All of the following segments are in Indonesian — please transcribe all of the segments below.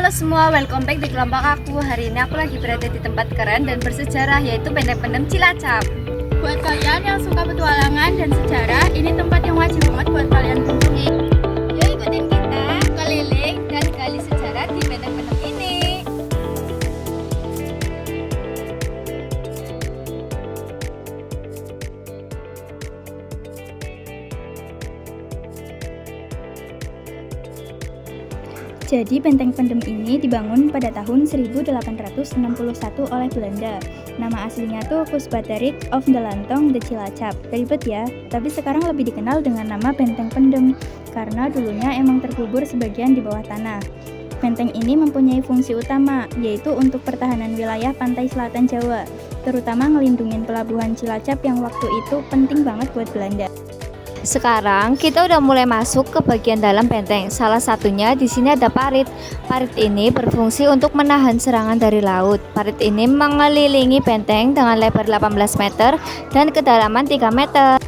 Halo semua, welcome back di kelompok aku. Hari ini aku lagi berada di tempat keren dan bersejarah, yaitu Benteng Pendem Cilacap. Buat kalian yang suka petualangan dan sejarah, ini tempat yang wajib banget buat kalian kunjungi. Yuk ikutin kita keliling dan gali sejarah di Benteng Pendem ini. Jadi Benteng Pendem ini dibangun pada tahun 1861 oleh Belanda. Nama aslinya tuh Kusbaterit of the Lantong de Cilacap. Ribet ya, tapi sekarang lebih dikenal dengan nama Benteng Pendem karena dulunya emang terkubur sebagian di bawah tanah. Benteng ini mempunyai fungsi utama, yaitu untuk pertahanan wilayah pantai selatan Jawa, terutama ngelindungin pelabuhan Cilacap yang waktu itu penting banget buat Belanda. Sekarang kita udah mulai masuk ke bagian dalam benteng. Salah satunya di sini ada parit. Parit ini berfungsi untuk menahan serangan dari laut. Parit ini mengelilingi benteng dengan lebar 18 meter dan kedalaman 3 meter.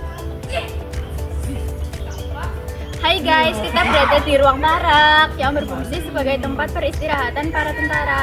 Hai guys, kita berada di ruang barak yang berfungsi sebagai tempat peristirahatan para tentara.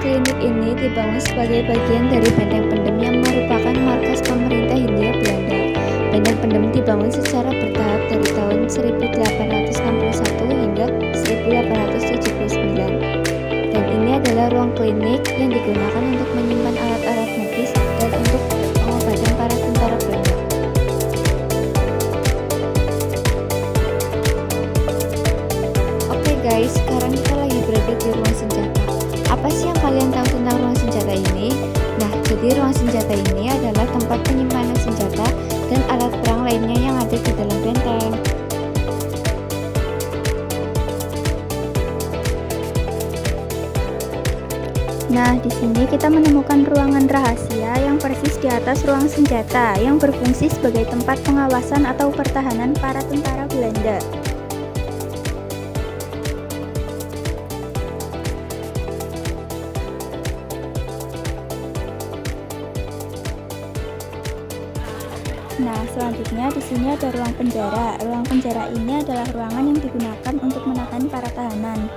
Klinik ini dibangun sebagai bagian dari Benteng Pendem yang merupakan markas pemerintah Hindia Belanda. Benteng Pendem dibangun secara bertahap dari tahun 1861 hingga 1879. Dan ini adalah ruang klinik yang digunakan untuk menyimpan alat-alat medis dan untuk pengobatan para tentara Belanda. Oke guys, sekarang kita lagi berada di ruang senjata. Apa sih yang kalian tahu tentang ruang senjata ini? Nah, jadi ruang senjata ini adalah tempat penyimpanan senjata dan alat perang lainnya yang ada di dalam benteng. Nah, di sini kita menemukan ruangan rahasia yang persis di atas ruang senjata yang berfungsi sebagai tempat pengawasan atau pertahanan para tentara Belanda. Nah, selanjutnya di sini ada ruang penjara. Ruang penjara ini adalah ruangan yang digunakan untuk menahan para tahanan.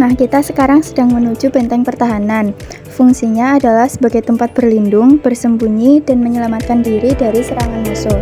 Nah, kita sekarang sedang menuju benteng pertahanan. Fungsinya adalah sebagai tempat berlindung, bersembunyi, dan menyelamatkan diri dari serangan musuh.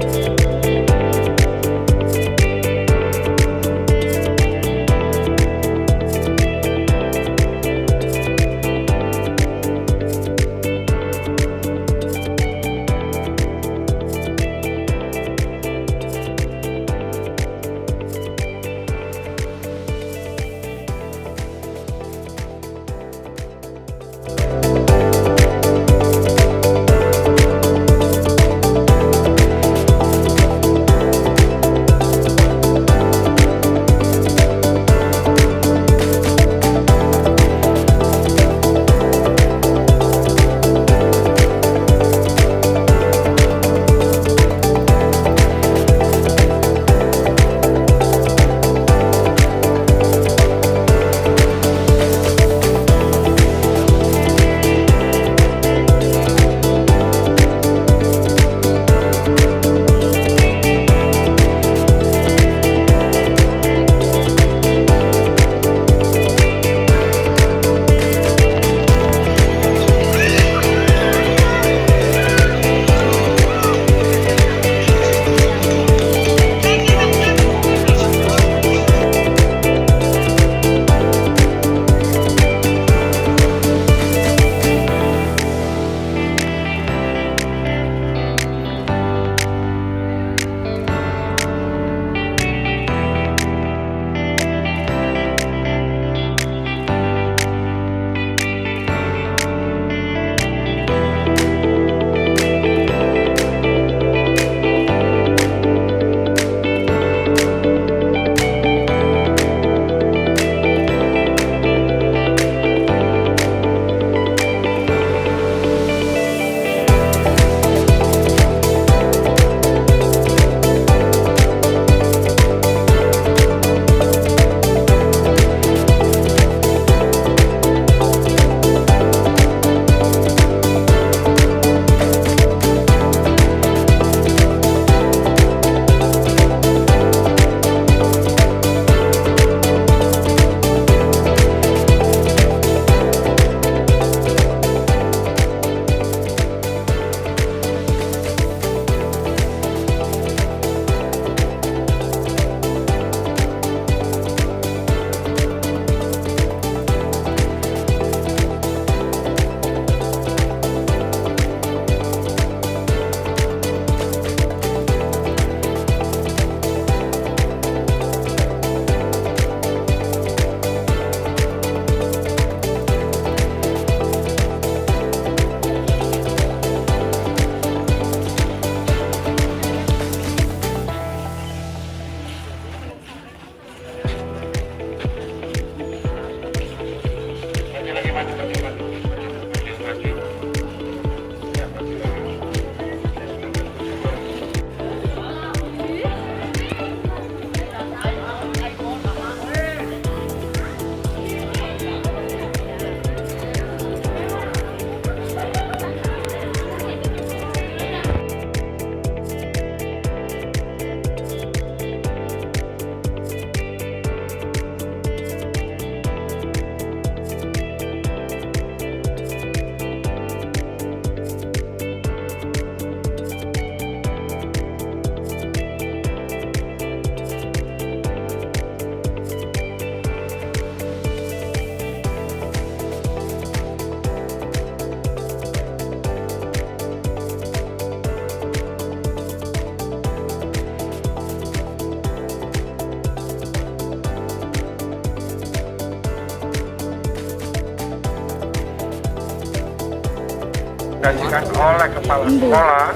direkomendasikan oleh kepala sekolah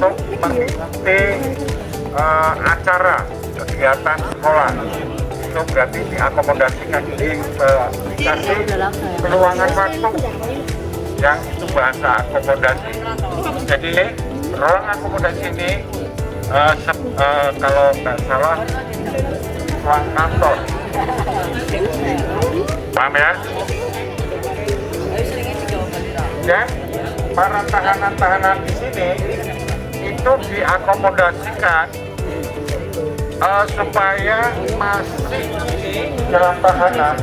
untuk mengikuti acara kegiatan sekolah. Itu berarti diakomodasikan dikasih ruangan waktu yang itu bahasa akomodasi. Jadi ruang akomodasi ini kalau nggak salah ruang kantor, paham ya? Dan para tahanan-tahanan di sini itu diakomodasikan supaya masih dalam tahanan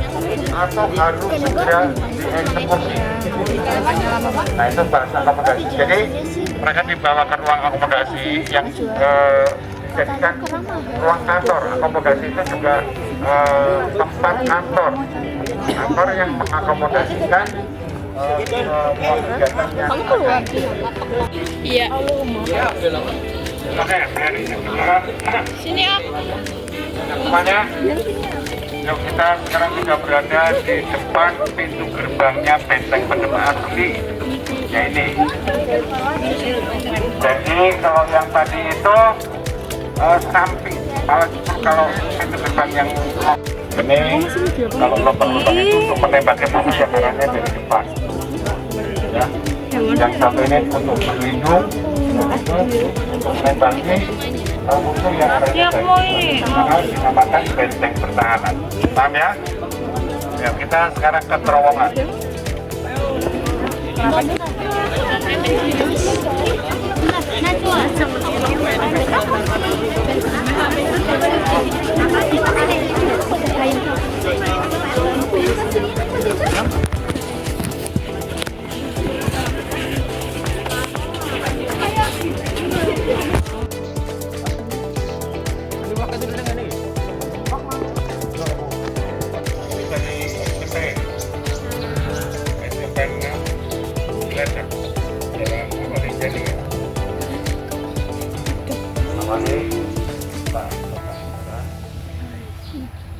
atau harus segera dieksekusi. Nah itu bahasa akomodasi. Jadi mereka dibawa ke ruang akomodasi yang dijadikan ruang kantor. Akomodasi itu juga tempat kantor yang mengakomodasikan kegiatannya. Iya. Oke, Sini ah. semuanya. Yuk kita sekarang sudah berada di depan pintu gerbangnya Benteng Pendem Asli. Ya ini. Jadi kalau yang tadi itu samping. Kalau pintu gerbang yang ini kalau lubang-lubang itu untuk menembakkan musuh yang arahnya dari depan. Ya. Yang satu ini untuk berlindung, untuk menembaki musuh yang arahnya dari depan. Dinamakan benteng pertahanan. Paham ya? Ya kita sekarang ke terowongan.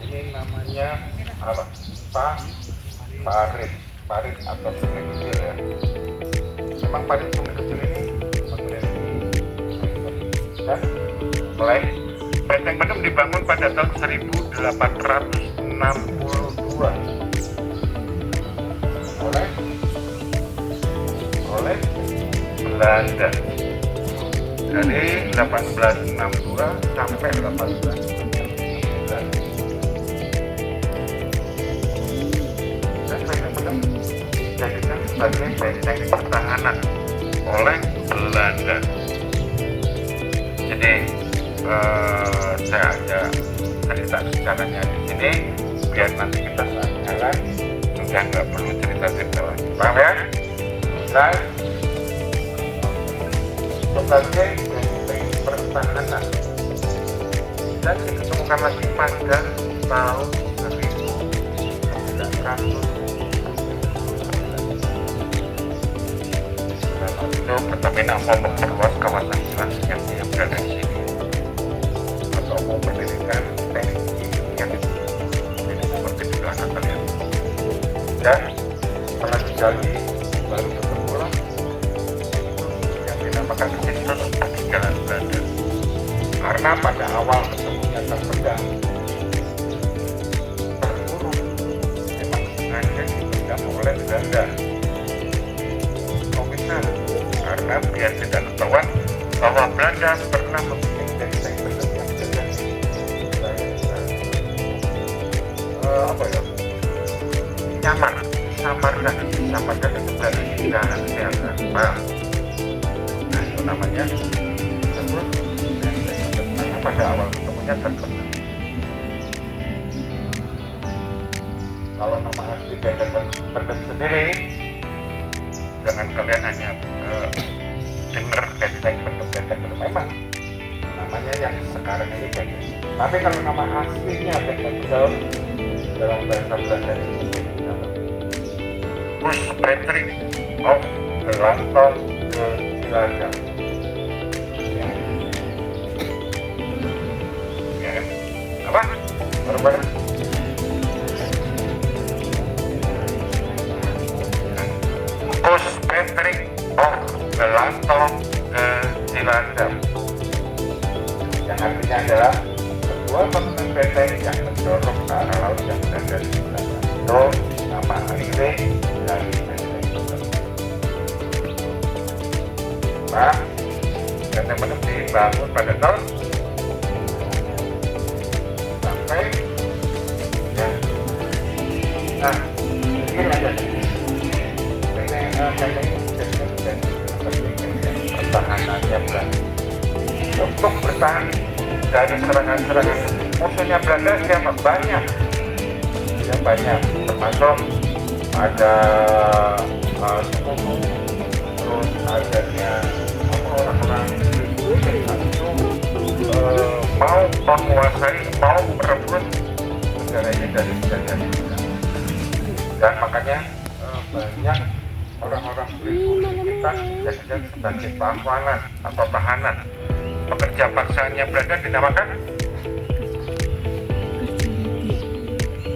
Ini namanya apa? Parit atau sungai kecil ya. Memang parit sungai kecil ini mengelilingi dan mulai Benteng Pendem dibangun pada tahun 1862 oleh Belanda. Dari 1862 sampai 1899. Dan Benteng Pendem dijadikan sebagai benteng pertahanan oleh Belanda. Jadi saya ada cerita sejarahnya di sini biar nanti kita saat jalan sudah nggak perlu cerita lagi. Paham ya? Dan sebagai benteng pertahanan dan ditemukan lagi pada tahun 1900. Itu Pertamina mau memperluas kawasan jelas yang berada di sini atau mau mendirikan teknik yang ini seperti di belakang kalian. Dan setelah digali baru ketemulah yang dinamakan Institut Peninggalan Belanda. Karena pada awal ketemunya terpendam terburuk, memang sengaja dipegang oleh Belanda. Nominal, karena biar tidak ketahuan bahwa Belanda pernah membuat benteng Pendem yang jelas samarkan itu dari dahan kesehatan. Nah itu namanya disebut benteng Pendem pada awal ketemunya terpendam. Kalau nama asli Benteng Pendem sendiri, jangan kalian hanya dengar benteng Pendem memang namanya yang sekarang ini kayak gitu. Tapi kalau nama aslinya Benteng Pendem dalam bahasa Belanda itu Kustpatrick of the Lantong de Cilacap. Ya kan? Apa? Bareng-bareng. Kustpatrick yang mendorong ke arah laut yang berada di sebelah itu nama alih dari benteng itu. Pak, benteng Pendem dibangun pada tahun sampai ya. Nah, ini ada pertahanannya Belanda untuk bertahan dari serangan-serangan musuhnya Belanda siapa banyak ya, banyak termasuk ada suku, terus adanya orang-orang itu mau menguasai, mau merebut negara ini dari penjajah dan makanya banyak orang-orang pribumi kita dijadikan sebagai pahlawan atau tahanan. Pekerja paksanya Belanda dinamakan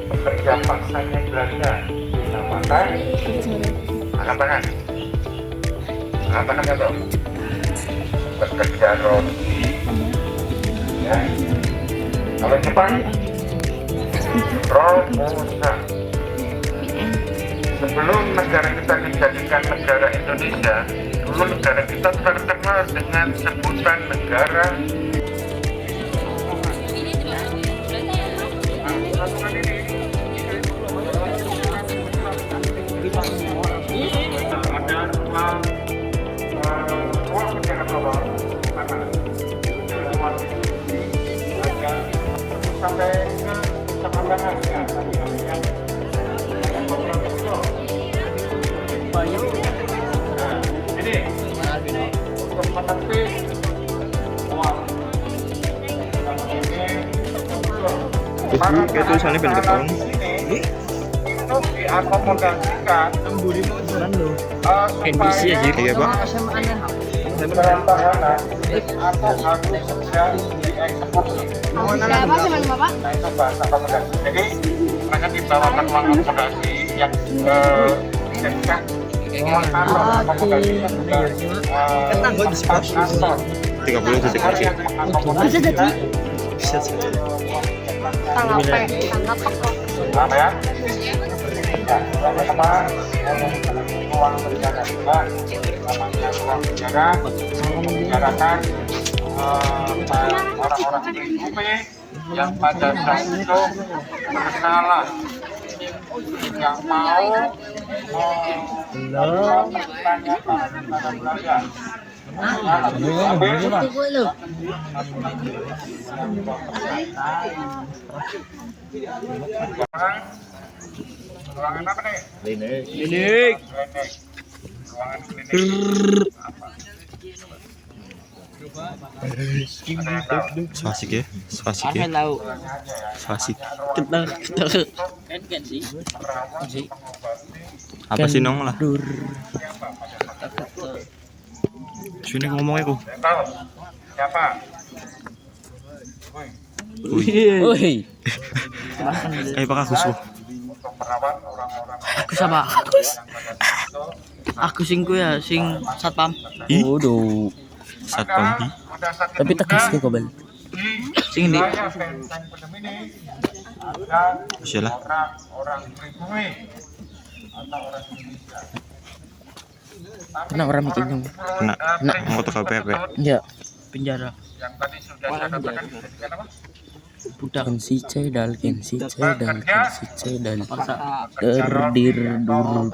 pekerja paksanya Belanda dinamakan angkat tangan tuh pekerja roti ya. Kalau Jepang Romusa. Sebelum negara kita dijadikan negara Indonesia, dulu negara kita terkenal dengan sebutan negara sampai ke Kecamatan ya, ini untuk menepi uang Kayak tulisannya pendekatan itu diakomodasikan NPC aja ya Pak. dalam tahanan atau harus sedang dieksekusi. Nah itu bahasa akomodasi. Jadi mereka dibawakan uang akomodasi yang dijadikan uang akomodasi itu sudah tempat kantor. 30 detik lagi. Bisa jadi. Bisa saja. Apa ya? Ya, teman-teman uang penjara juga namanya uang penjara menjarakan orang-orang pribumi yang pada saat itu bersalah yang mau bertanya pada Belanda. Ruangan apa nih? Klinik. Ruangan klinik. Swasik ya, swasik ya. Swasik. Apa sih nong lah? Sini ngomongnya ku. Tahu siapa? Woi. Pak Agus bu. Untuk merawat orang-orang Aku sama Aku sing ku ya sing satpam. Ih. Waduh. Satpam hi. Tapi tegas ke kobel. Sing di Sialah. orang pribumi atau orang Indonesia. Kena orang bikin dong. Kena motor KPP. Ya, penjara. Yang tadi sudah saya katakan dijadikan apa? Budak si cedal si cedal si cedal terdir dur.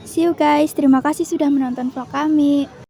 See you guys, terima kasih sudah menonton vlog kami.